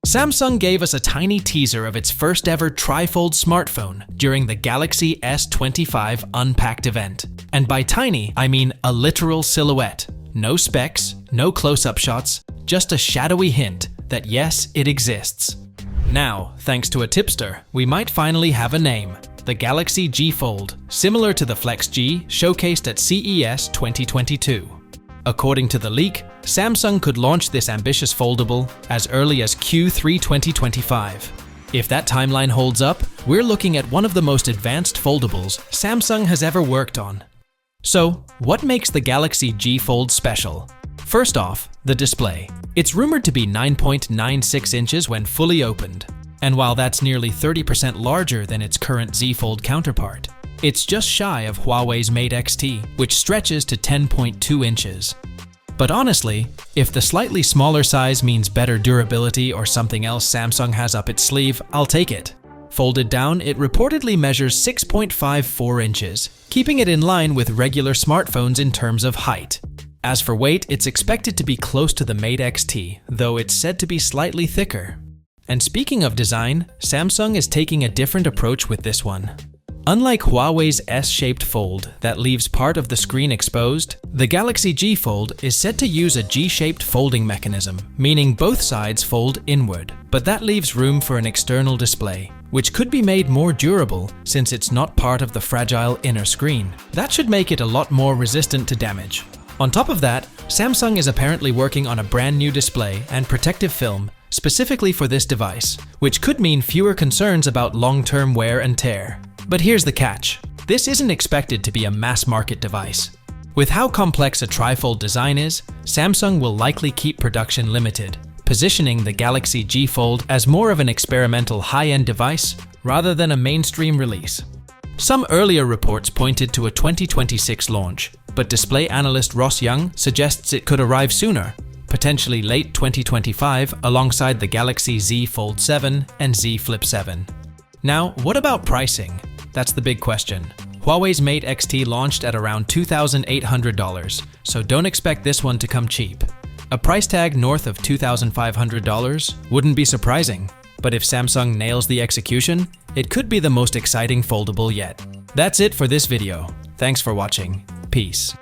Samsung gave us a tiny teaser of its first ever trifold smartphone during the Galaxy S25 Unpacked event. And by tiny, I mean a literal silhouette. No specs, no close-up shots, just a shadowy hint that yes, it exists. Now, thanks to a tipster, we might finally have a name. The Galaxy G Fold, similar to the Flex G showcased at CES 2022. According to the leak, Samsung could launch this ambitious foldable as early as Q3 2025. If that timeline holds up, we're looking at one of the most advanced foldables Samsung has ever worked on. So, what makes the Galaxy G Fold special? First off, the display. It's rumored to be 9.96 inches when fully opened. And while that's nearly 30% larger than its current Z Fold counterpart, it's just shy of Huawei's Mate X-T, which stretches to 10.2 inches. But honestly, if the slightly smaller size means better durability or something else Samsung has up its sleeve, I'll take it. Folded down, it reportedly measures 6.54 inches, keeping it in line with regular smartphones in terms of height. As for weight, it's expected to be close to the Mate X-T, though it's said to be slightly thicker. And speaking of design, Samsung is taking a different approach with this one. Unlike Huawei's S-shaped fold that leaves part of the screen exposed, the Galaxy G Fold is said to use a G-shaped folding mechanism, meaning both sides fold inward, but that leaves room for an external display, which could be made more durable since it's not part of the fragile inner screen. That should make it a lot more resistant to damage. On top of that, Samsung is apparently working on a brand new display and protective film specifically for this device, which could mean fewer concerns about long-term wear and tear. But here's the catch. This isn't expected to be a mass-market device. With how complex a trifold design is, Samsung will likely keep production limited, positioning the Galaxy G Fold as more of an experimental high-end device rather than a mainstream release. Some earlier reports pointed to a 2026 launch, but display analyst Ross Young suggests it could arrive sooner, potentially late 2025 alongside the Galaxy Z Fold 7 and Z Flip 7. Now, what about pricing? That's the big question. Huawei's Mate X-T launched at around $2,800, so don't expect this one to come cheap. A price tag north of $2,500 wouldn't be surprising, but if Samsung nails the execution, it could be the most exciting foldable yet. That's it for this video. Thanks for watching. Peace.